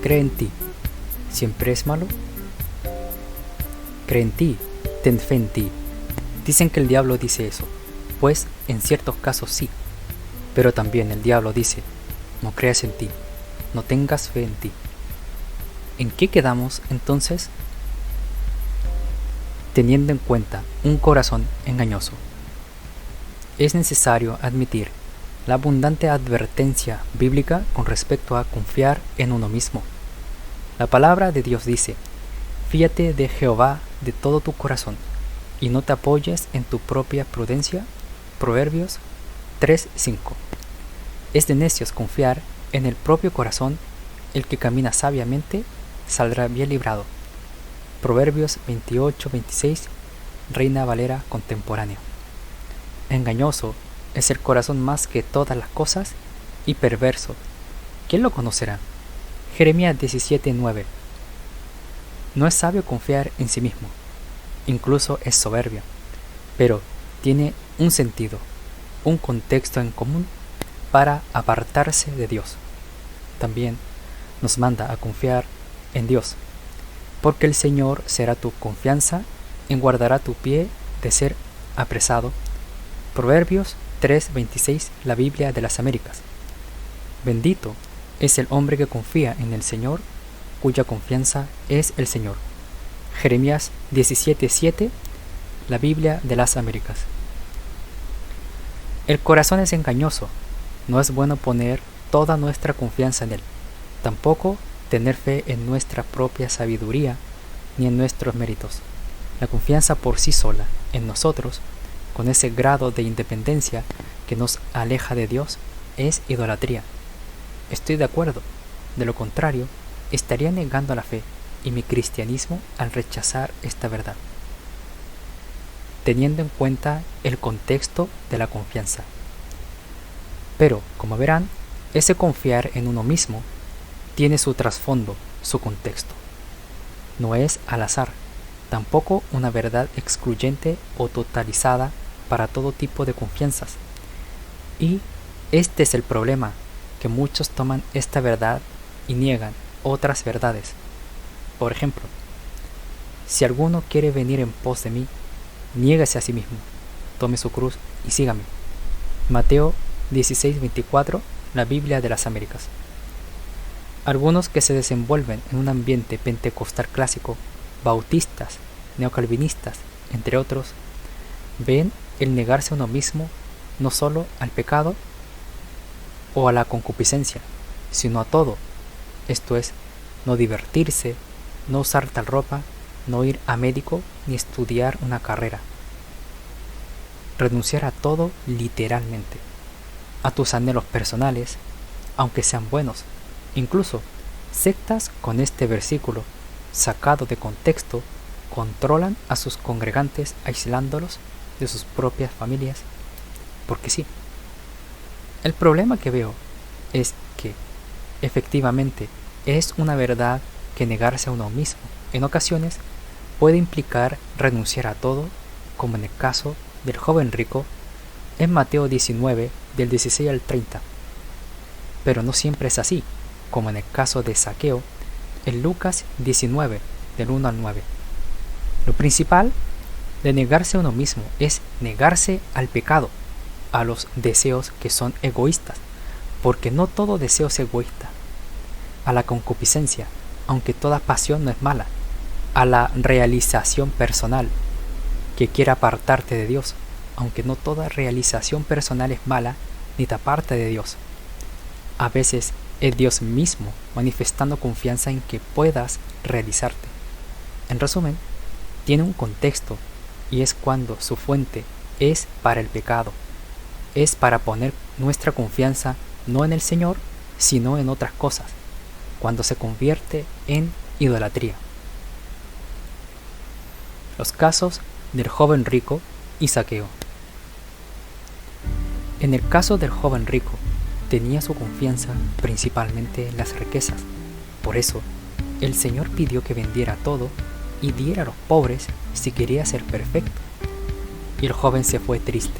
cree en ti, ¿siempre es malo? Cree en ti, ten fe en ti. Dicen que el diablo dice eso, pues en ciertos casos sí, pero también el diablo dice, no creas en ti, no tengas fe en ti. ¿En qué quedamos entonces? Teniendo en cuenta un corazón engañoso, es necesario admitir la abundante advertencia bíblica con respecto a confiar en uno mismo. La palabra de Dios dice, fíate de Jehová de todo tu corazón y no te apoyes en tu propia prudencia. Proverbios 3:5. Es de necios confiar en el propio corazón, el que camina sabiamente saldrá bien librado. Proverbios 28:26, Reina Valera contemporánea. Engañoso es el corazón más que todas las cosas y perverso. ¿Quién lo conocerá? Jeremías 17:9. No es sabio confiar en sí mismo, incluso es soberbio, pero tiene un sentido, un contexto en común para apartarse de Dios. También nos manda a confiar en Dios, porque el Señor será tu confianza y guardará tu pie de ser apresado. Proverbios 3:26, la Biblia de las Américas. Bendito es el hombre que confía en el Señor, cuya confianza es el Señor. Jeremías 17:7, la Biblia de las Américas. El corazón es engañoso, no es bueno poner toda nuestra confianza en él, tampoco tener fe en nuestra propia sabiduría ni en nuestros méritos. La confianza por sí sola en nosotros, con ese grado de independencia que nos aleja de Dios, es idolatría. Estoy de acuerdo, de lo contrario, estaría negando la fe y mi cristianismo al rechazar esta verdad, teniendo en cuenta el contexto de la confianza. Pero, como verán, ese confiar en uno mismo tiene su trasfondo, su contexto. No es al azar, tampoco una verdad excluyente o totalizada para todo tipo de confianzas. Y este es el problema, que muchos toman esta verdad y niegan otras verdades. Por ejemplo, si alguno quiere venir en pos de mí, niéguese a sí mismo, tome su cruz y sígame. Mateo 16:24, la Biblia de las Américas. Algunos que se desenvuelven en un ambiente pentecostal clásico, bautistas, neocalvinistas, entre otros, ven el negarse a uno mismo no solo al pecado o a la concupiscencia, sino a todo. Esto es, no divertirse, no usar tal ropa, no ir a médico ni estudiar una carrera. Renunciar a todo literalmente, a tus anhelos personales, aunque sean buenos. Incluso sectas con este versículo, sacado de contexto, controlan a sus congregantes aislándolos de sus propias familias, porque sí. El problema que veo es que, efectivamente, es una verdad que negarse a uno mismo, en ocasiones, puede implicar renunciar a todo, como en el caso del joven rico en Mateo 19, del 16 al 30. Pero no siempre es así, como en el caso de Zaqueo en Lucas 19, del 1 al 9. Lo principal de negarse a uno mismo es negarse al pecado, a los deseos que son egoístas, porque no todo deseo es egoísta, a la concupiscencia, aunque toda pasión no es mala, a la realización personal, que quiera apartarte de Dios, aunque no toda realización personal es mala ni te aparta de Dios. A veces es Dios mismo manifestando confianza en que puedas realizarte. En resumen, tiene un contexto y es cuando su fuente es para el pecado, es para poner nuestra confianza no en el Señor, sino en otras cosas, cuando se convierte en idolatría. Los casos del joven rico y Zaqueo. En el caso del joven rico, tenía su confianza principalmente en las riquezas. Por eso, el Señor pidió que vendiera todo y diera a los pobres si quería ser perfecto. Y el joven se fue triste.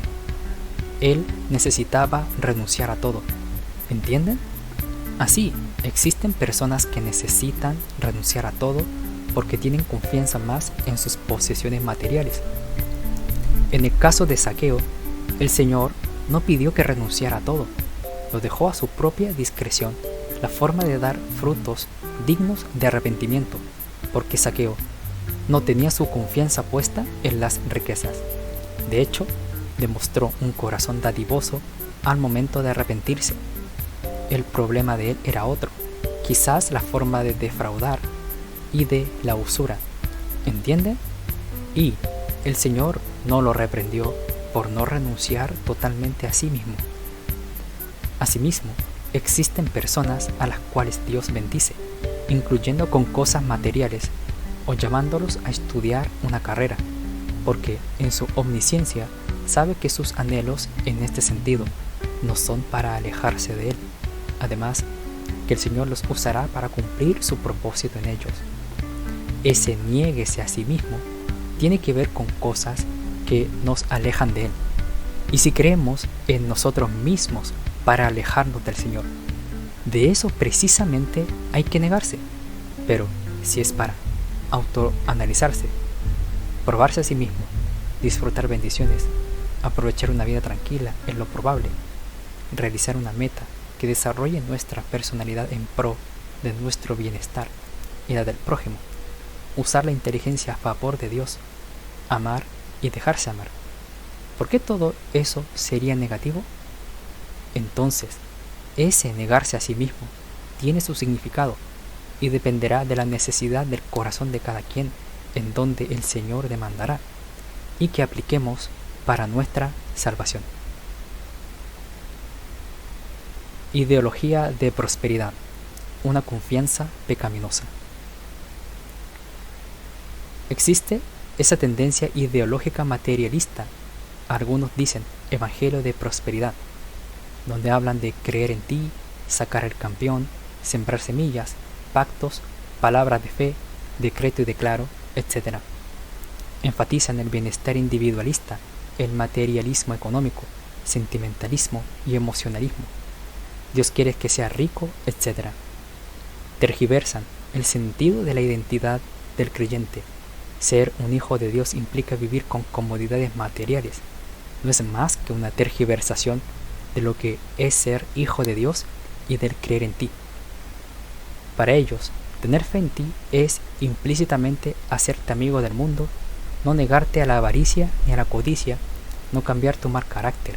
Él necesitaba renunciar a todo. ¿Entienden? Así, existen personas que necesitan renunciar a todo porque tienen confianza más en sus posesiones materiales. En el caso de Zaqueo, el Señor no pidió que renunciara a todo, lo dejó a su propia discreción la forma de dar frutos dignos de arrepentimiento, porque Zaqueo no tenía su confianza puesta en las riquezas. De hecho, demostró un corazón dadivoso al momento de arrepentirse. El problema de él era otro, quizás la forma de defraudar y de la usura. ¿Entienden? Y el Señor no lo reprendió por no renunciar totalmente a sí mismo. Asimismo, existen personas a las cuales Dios bendice, incluyendo con cosas materiales o llamándolos a estudiar una carrera, porque en su omnisciencia sabe que sus anhelos en este sentido no son para alejarse de Él. Además, que el Señor los usará para cumplir su propósito en ellos. Ese niéguese a sí mismo tiene que ver con cosas que nos alejan de Él. Y si creemos en nosotros mismos para alejarnos del Señor, de eso precisamente hay que negarse. Pero si es para autoanalizarse, probarse a sí mismo, disfrutar bendiciones, aprovechar una vida tranquila en lo probable, realizar una meta que desarrolle nuestra personalidad en pro de nuestro bienestar y la del prójimo, usar la inteligencia a favor de Dios, amar y dejarse amar, ¿por qué todo eso sería negativo? Entonces, ese negarse a sí mismo tiene su significado y dependerá de la necesidad del corazón de cada quien en donde el Señor demandará y que apliquemos para nuestra salvación. Ideología de prosperidad, una confianza pecaminosa. Existe esa tendencia ideológica materialista, algunos dicen evangelio de prosperidad, donde hablan de creer en ti, sacar el campeón, sembrar semillas, pactos, palabras de fe, decreto y declaro, etc. Enfatizan el bienestar individualista, el materialismo económico, sentimentalismo y emocionalismo. Dios quiere que sea rico, etc. Tergiversan el sentido de la identidad del creyente. Ser un hijo de Dios implica vivir con comodidades materiales. No es más que una tergiversación de lo que es ser hijo de Dios y del creer en ti. Para ellos, tener fe en ti es implícitamente hacerte amigo del mundo, no negarte a la avaricia ni a la codicia, no cambiar tu mal carácter,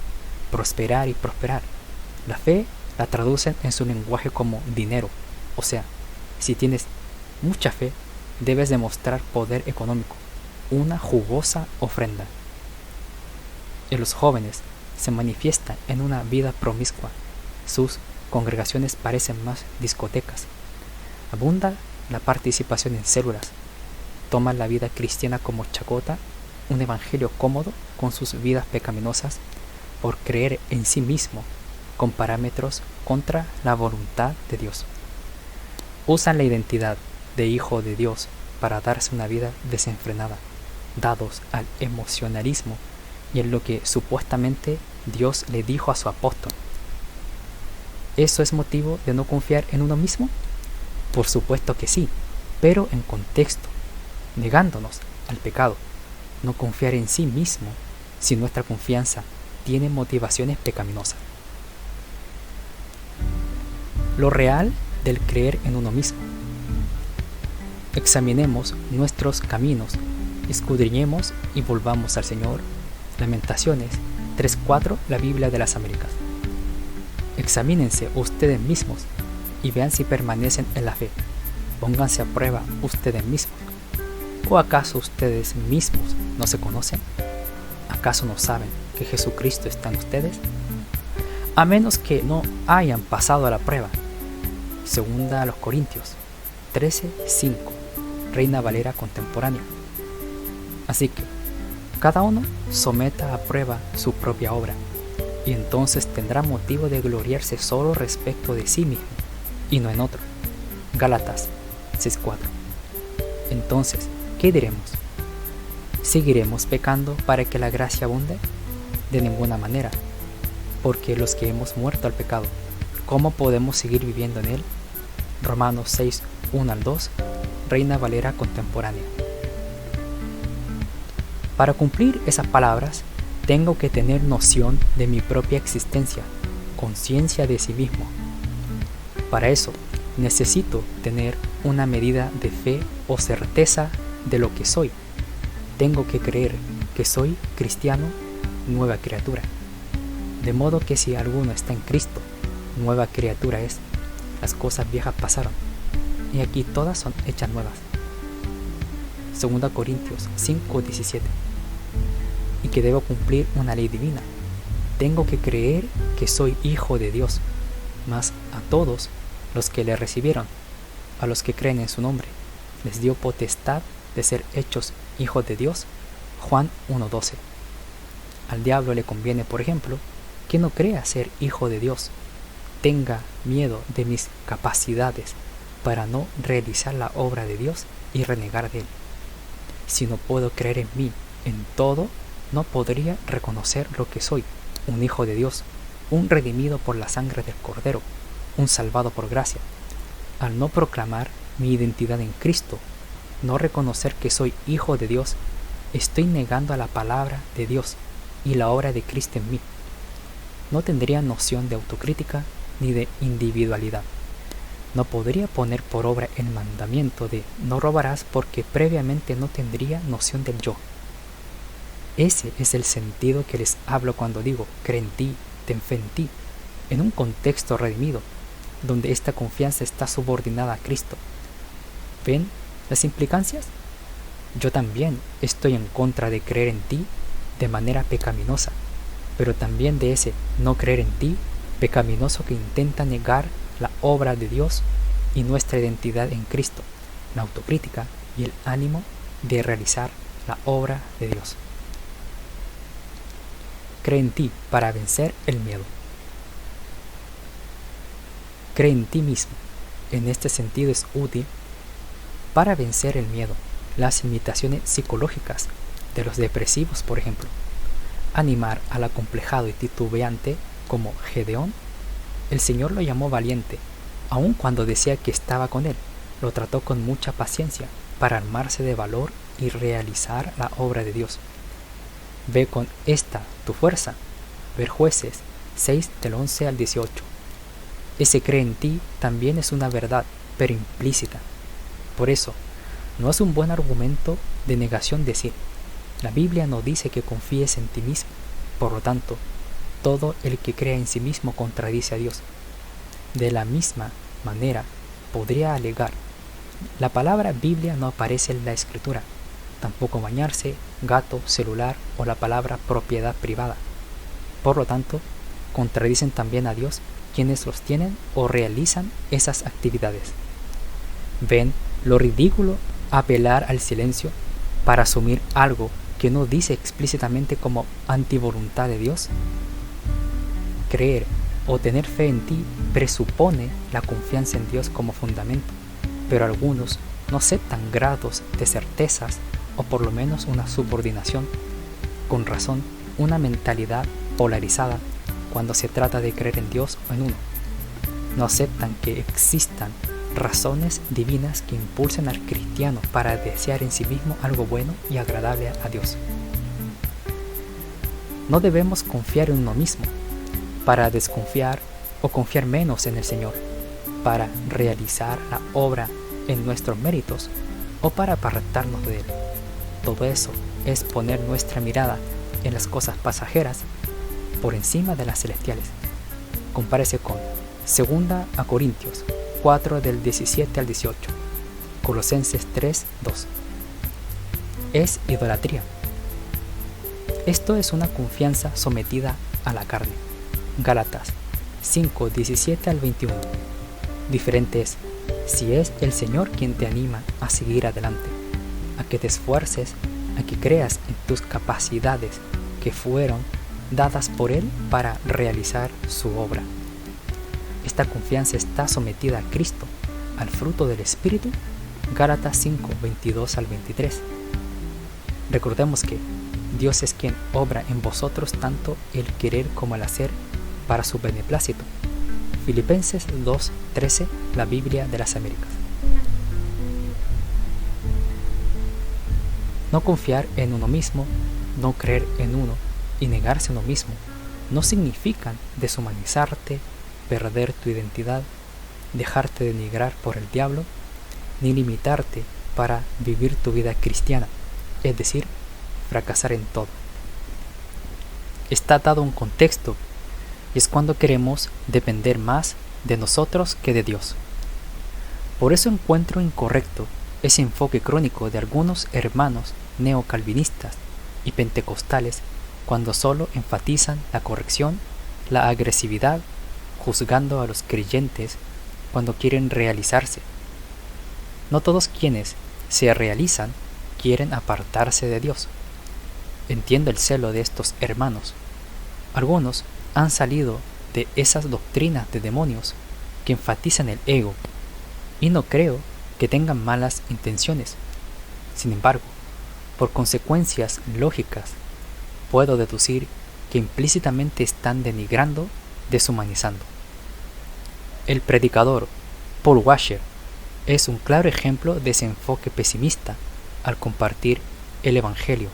prosperar y prosperar. La fe la traducen en su lenguaje como dinero, o sea, si tienes mucha fe, debes demostrar poder económico, una jugosa ofrenda. En los jóvenes se manifiesta en una vida promiscua, sus congregaciones parecen más discotecas, abunda la participación en células, toman la vida cristiana como chacota, un evangelio cómodo con sus vidas pecaminosas por creer en sí mismo con parámetros contra la voluntad de Dios. Usan la identidad de hijo de Dios para darse una vida desenfrenada, dados al emocionalismo y en lo que supuestamente Dios le dijo a su apóstol. ¿Eso es motivo de no confiar en uno mismo? Por supuesto que sí, pero en contexto, negándonos al pecado, no confiar en sí mismo si nuestra confianza tiene motivaciones pecaminosas. Lo real del creer en uno mismo. Examinemos nuestros caminos, escudriñemos y volvamos al Señor. Lamentaciones 3:4, la Biblia de las Américas. Examínense ustedes mismos y vean si permanecen en la fe. Pónganse a prueba ustedes mismos. ¿O acaso ustedes mismos no se conocen? ¿Acaso no saben que Jesucristo está en ustedes? A menos que no hayan pasado a la prueba. Segunda a los Corintios 13:5, Reina Valera contemporánea. Así que, cada uno someta a prueba su propia obra, y entonces tendrá motivo de gloriarse solo respecto de sí mismo, y no en otro. Gálatas 6:4. Entonces, ¿qué diremos? ¿Seguiremos pecando para que la gracia abunde? De ninguna manera, porque los que hemos muerto al pecado, ¿Cómo podemos seguir viviendo en Él? Romanos 6, 1 al 2, Reina Valera contemporánea. Para cumplir esas palabras, tengo que tener noción de mi propia existencia, conciencia de sí mismo. Para eso, necesito tener una medida de fe o certeza de lo que soy. Tengo que creer que soy cristiano, nueva criatura. De modo que si alguno está en Cristo, nueva criatura es. Las cosas viejas pasaron, y aquí todas son hechas nuevas. 2 Corintios 5:17. Y que debo cumplir una ley divina. Tengo que creer que soy hijo de Dios, mas a todos los que le recibieron, a los que creen en su nombre, les dio potestad de ser hechos hijos de Dios. Juan 1:12. Al diablo le conviene, por ejemplo, que no crea ser hijo de Dios, tenga miedo de mis capacidades para no realizar la obra de Dios y renegar de Él. Si no puedo creer en mí en todo, no podría reconocer lo que soy, un hijo de Dios, un redimido por la sangre del Cordero, un salvado por gracia. Al no proclamar mi identidad en Cristo, no reconocer que soy hijo de Dios, estoy negando a la palabra de Dios y la obra de Cristo en mí. No tendría noción de autocrítica ni de individualidad. No podría poner por obra el mandamiento de no robarás porque previamente no tendría noción del yo. Ese es el sentido que les hablo cuando digo cree en ti, ten fe en ti, en un contexto redimido, donde esta confianza está subordinada a Cristo. ¿Ven las implicancias? Yo también estoy en contra de creer en ti de manera pecaminosa, pero también de ese no creer en ti pecaminoso que intenta negar la obra de Dios y nuestra identidad en Cristo, la autocrítica y el ánimo de realizar la obra de Dios. Cree en ti para vencer el miedo. Cree en ti mismo. En este sentido es útil para vencer el miedo, las limitaciones psicológicas de los depresivos, por ejemplo. Animar al acomplejado y titubeante como Gedeón. El Señor lo llamó valiente, aun cuando decía que estaba con él. Lo trató con mucha paciencia para armarse de valor y realizar la obra de Dios. Ve con esta tu fuerza. Ver Jueces 6 del 11 al 18. Ese cree en ti también es una verdad, pero implícita. Por eso, no es un buen argumento de negación decir, la Biblia no dice que confíes en ti mismo. Por lo tanto, todo el que crea en sí mismo contradice a Dios. De la misma manera, podría alegar, la palabra Biblia no aparece en la Escritura, tampoco bañarse, gato, celular o la palabra propiedad privada. Por lo tanto, contradicen también a Dios quienes los tienen o realizan esas actividades. ¿Ven lo ridículo apelar al silencio para asumir algo que no dice explícitamente como antivoluntad de Dios? Creer o tener fe en ti presupone la confianza en Dios como fundamento, pero algunos no aceptan grados de certezas o por lo menos una subordinación. Con razón, una mentalidad polarizada cuando se trata de creer en Dios o en uno. No aceptan que existan razones divinas que impulsen al cristiano para desear en sí mismo algo bueno y agradable a Dios. No debemos confiar en uno mismo para desconfiar o confiar menos en el Señor, para realizar la obra en nuestros méritos o para apartarnos de Él. Todo eso es poner nuestra mirada en las cosas pasajeras por encima de las celestiales. Compárese con 2 Corintios 4 del 17 al 18, Colosenses 3, 2. Es idolatría. Esto es una confianza sometida a la carne. Gálatas 5, 17 al 21. Diferente es si es el Señor quien te anima a seguir adelante, a que te esfuerces, a que creas en tus capacidades que fueron dadas por Él para realizar su obra. Esta confianza está sometida a Cristo, al fruto del Espíritu. Gálatas 5, 22 al 23. Recordemos que Dios es quien obra en vosotros tanto el querer como el hacer para su beneplácito. Filipenses 2:13, la Biblia de las Américas. No confiar en uno mismo, no creer en uno y negarse a uno mismo no significan deshumanizarte, perder tu identidad, dejarte denigrar por el diablo, ni limitarte para vivir tu vida cristiana, es decir, fracasar en todo. Está dado un contexto y es cuando queremos depender más de nosotros que de Dios. Por eso encuentro incorrecto ese enfoque crónico de algunos hermanos neocalvinistas y pentecostales cuando solo enfatizan la corrección, la agresividad, juzgando a los creyentes cuando quieren realizarse. No todos quienes se realizan quieren apartarse de Dios. Entiendo el celo de estos hermanos. Algunos han salido de esas doctrinas de demonios que enfatizan el ego, y no creo que tengan malas intenciones. Sin embargo, por consecuencias lógicas, puedo deducir que implícitamente están denigrando, deshumanizando. El predicador Paul Washer es un claro ejemplo de ese enfoque pesimista al compartir el Evangelio.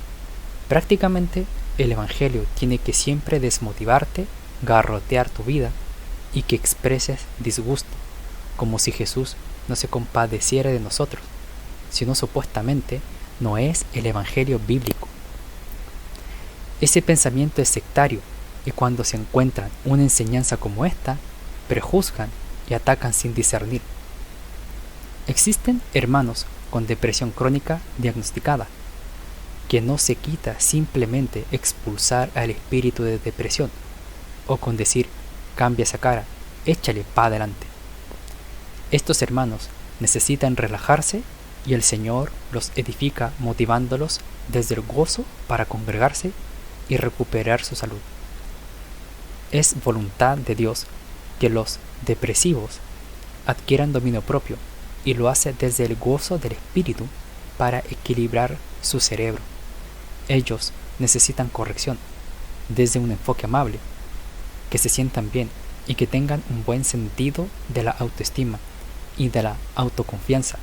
Prácticamente, el Evangelio tiene que siempre desmotivarte, garrotear tu vida y que expreses disgusto, como si Jesús no se compadeciera de nosotros, sino supuestamente no es el Evangelio bíblico. Ese pensamiento es sectario y cuando se encuentran una enseñanza como esta, prejuzgan y atacan sin discernir. Existen hermanos con depresión crónica diagnosticada, que no se quita simplemente expulsar al espíritu de depresión, o con decir, cambia esa cara, échale pa' adelante. Estos hermanos necesitan relajarse y el Señor los edifica motivándolos desde el gozo para congregarse y recuperar su salud. Es voluntad de Dios que los depresivos adquieran dominio propio y lo hace desde el gozo del espíritu para equilibrar su cerebro. Ellos necesitan corrección desde un enfoque amable, que se sientan bien y que tengan un buen sentido de la autoestima y de la autoconfianza,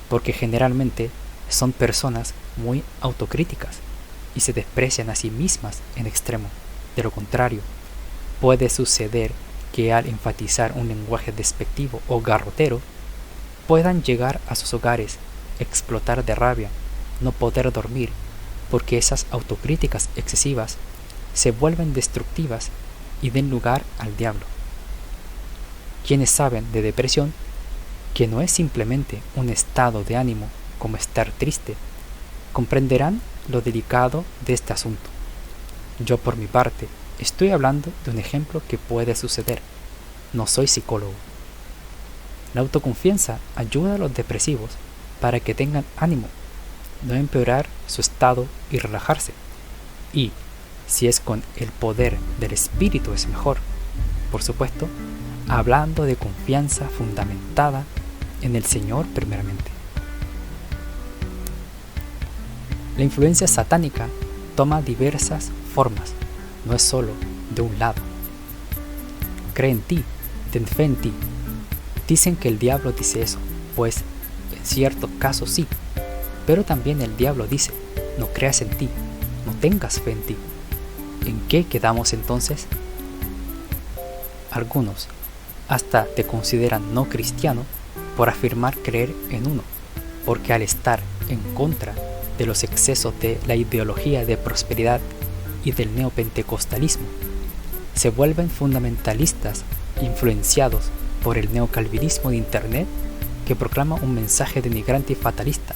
porque generalmente son personas muy autocríticas y se desprecian a sí mismas en extremo. De lo contrario, puede suceder que al enfatizar un lenguaje despectivo o garrotero, puedan llegar a sus hogares, explotar de rabia, no poder dormir, porque esas autocríticas excesivas se vuelven destructivas y den lugar al diablo. Quienes saben de depresión, que no es simplemente un estado de ánimo como estar triste, comprenderán lo delicado de este asunto. Yo por mi parte estoy hablando de un ejemplo que puede suceder. No soy psicólogo. La autoconfianza ayuda a los depresivos para que tengan ánimo, no empeorar su estado y relajarse. Y, si es con el poder del espíritu es mejor, por supuesto, hablando de confianza fundamentada en el Señor primeramente. La influencia satánica toma diversas formas, no es solo de un lado. Cree en ti, ten fe en ti. Dicen que el diablo dice eso, pues en ciertos casos sí, pero también el diablo dice, no creas en ti, no tengas fe en ti. ¿En qué quedamos entonces? Algunos hasta te consideran no cristiano por afirmar creer en uno, porque al estar en contra de los excesos de la ideología de prosperidad y del neopentecostalismo, se vuelven fundamentalistas influenciados por el neocalvinismo de Internet que proclama un mensaje denigrante y fatalista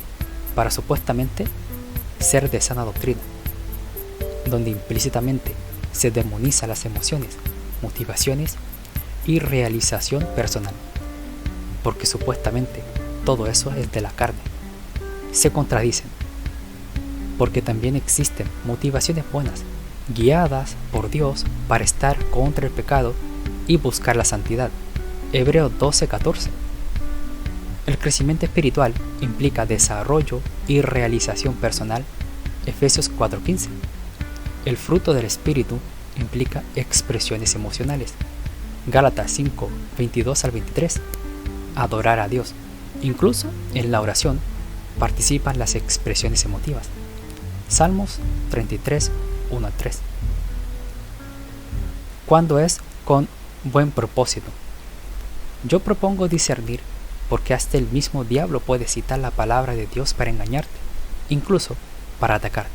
para supuestamente ser de sana doctrina, donde implícitamente se demoniza las emociones, motivaciones y realización personal, porque supuestamente todo eso es de la carne. Se contradicen, porque también existen motivaciones buenas, guiadas por Dios para estar contra el pecado y buscar la santidad. Hebreos 12:14. El crecimiento espiritual implica desarrollo y realización personal. Efesios 4:15. El fruto del espíritu implica expresiones emocionales. Gálatas 5, 22 al 23, adorar a Dios. Incluso en la oración participan las expresiones emotivas. Salmos 33, 1 al 3. ¿Cuándo es con buen propósito? Yo propongo discernir porque hasta el mismo diablo puede citar la palabra de Dios para engañarte, incluso para atacarte.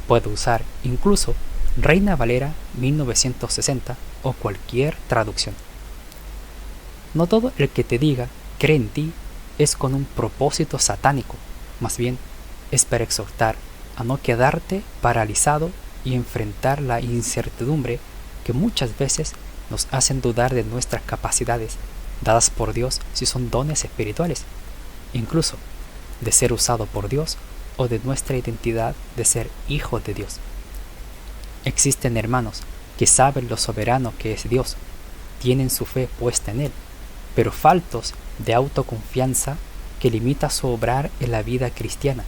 Puede usar incluso Reina Valera 1960 o cualquier traducción. No todo el que te diga cree en ti es con un propósito satánico, más bien es para exhortar a no quedarte paralizado y enfrentar la incertidumbre que muchas veces nos hacen dudar de nuestras capacidades dadas por Dios si son dones espirituales, incluso de ser usado por Dios o de nuestra identidad de ser hijos de Dios. Existen hermanos que saben lo soberano que es Dios, tienen su fe puesta en Él, pero faltos de autoconfianza que limita su obrar en la vida cristiana.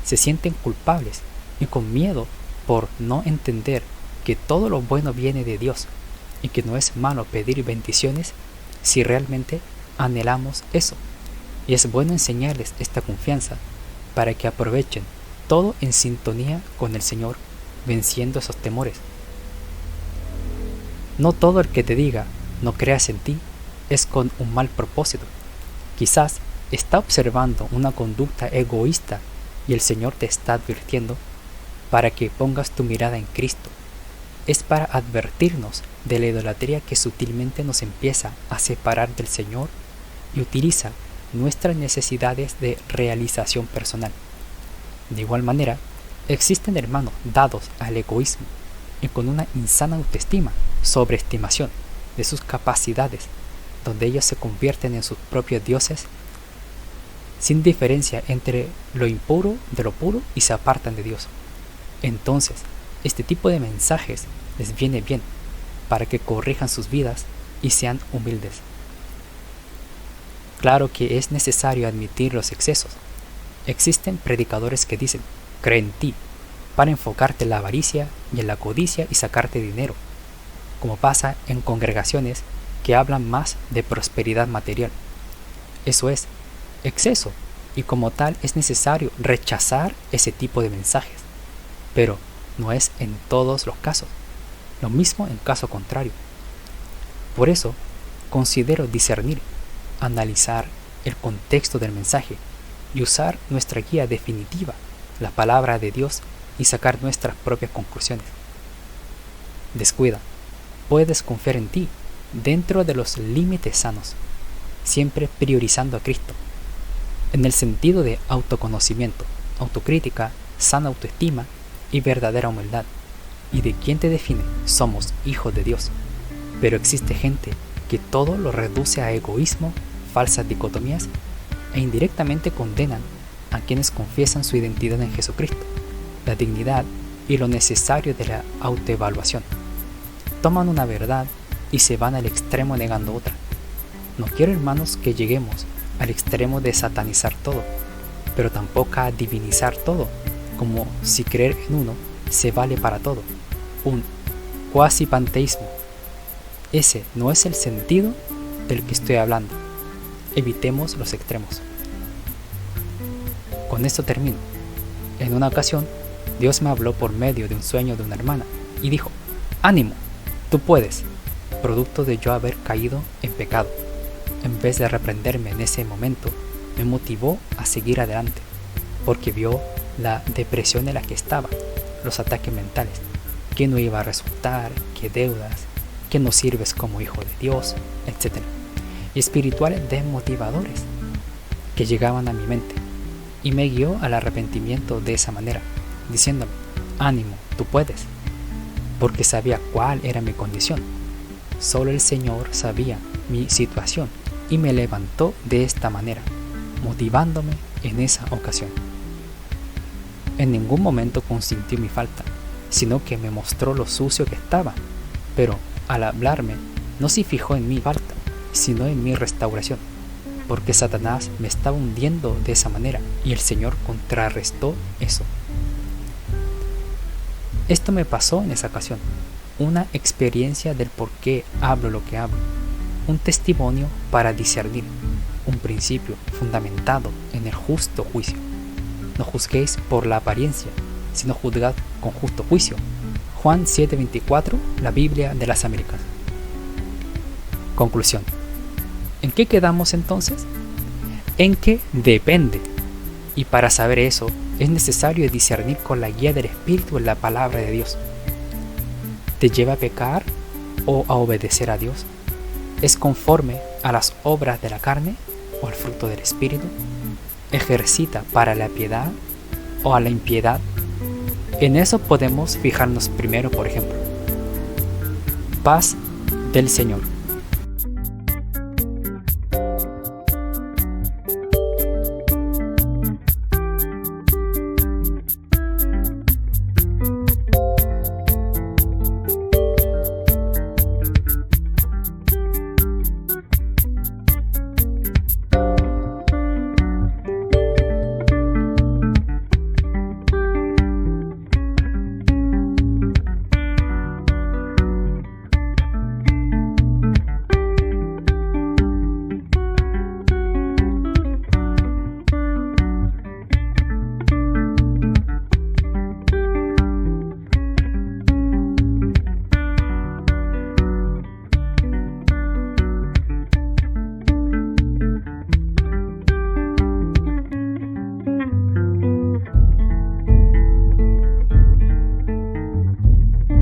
Se sienten culpables y con miedo por no entender que todo lo bueno viene de Dios y que no es malo pedir bendiciones si realmente anhelamos eso. Y es bueno enseñarles esta confianza para que aprovechen todo en sintonía con el Señor, venciendo esos temores. No todo el que te diga no creas en ti es con un mal propósito. Quizás está observando una conducta egoísta y el Señor te está advirtiendo para que pongas tu mirada en Cristo. Es para advertirnos de la idolatría que sutilmente nos empieza a separar del Señor y utiliza nuestras necesidades de realización personal. De igual manera, existen hermanos dados al egoísmo y con una insana autoestima, sobreestimación de sus capacidades, donde ellos se convierten en sus propios dioses, sin diferencia entre lo impuro de lo puro y se apartan de Dios. Entonces, este tipo de mensajes les viene bien para que corrijan sus vidas y sean humildes. Claro que es necesario admitir los excesos. Existen predicadores que dicen, cree en ti, para enfocarte en la avaricia y en la codicia y sacarte dinero, como pasa en congregaciones que hablan más de prosperidad material. Eso es exceso, y como tal es necesario rechazar ese tipo de mensajes, pero no es en todos los casos, lo mismo en caso contrario. Por eso, considero discernir, analizar el contexto del mensaje y usar nuestra guía definitiva, la palabra de Dios, y sacar nuestras propias conclusiones. Descuida, puedes confiar en ti dentro de los límites sanos, siempre priorizando a Cristo, en el sentido de autoconocimiento, autocrítica, sana autoestima y verdadera humildad. ¿Y de quién te define? Somos hijos de Dios. Pero existe gente que todo lo reduce a egoísmo, falsas dicotomías e indirectamente condenan a quienes confiesan su identidad en Jesucristo, la dignidad y lo necesario de la autoevaluación. Toman una verdad y se van al extremo negando otra. No quiero, hermanos, que lleguemos al extremo de satanizar todo, pero tampoco a divinizar todo, como si creer en uno se vale para todo, un cuasi panteísmo. Ese no es el sentido del que estoy hablando. Evitemos los extremos. Con esto termino. En una ocasión, Dios me habló por medio de un sueño de una hermana y dijo, ánimo, tú puedes, producto de yo haber caído en pecado. En vez de reprenderme en ese momento, me motivó a seguir adelante, porque vio la depresión en la que estaba, los ataques mentales, que no iba a resultar, que deudas, que no sirves como hijo de Dios, etc. Y espirituales desmotivadores que llegaban a mi mente, y me guió al arrepentimiento de esa manera, diciéndome, ánimo, tú puedes, porque sabía cuál era mi condición. Solo el Señor sabía mi situación y me levantó de esta manera, motivándome en esa ocasión. En ningún momento consintió mi falta, sino que me mostró lo sucio que estaba, pero al hablarme no se fijó en mi falta, sino en mi restauración, porque Satanás me estaba hundiendo de esa manera y el Señor contrarrestó eso. Esto me pasó en esa ocasión. una experiencia del por qué hablo lo que hablo, un testimonio para discernir, un principio fundamentado en el justo juicio. No juzguéis por la apariencia, sino juzgad con justo juicio. Juan 7:24, la Biblia de las Américas. Conclusión. ¿En qué quedamos entonces? En que depende. Y para saber eso, es necesario discernir con la guía del Espíritu en la palabra de Dios. ¿Te lleva a pecar o a obedecer a Dios? ¿Es conforme a las obras de la carne o al fruto del Espíritu? ¿Ejercita para la piedad o a la impiedad? En eso podemos fijarnos primero, por ejemplo. Paz del Señor.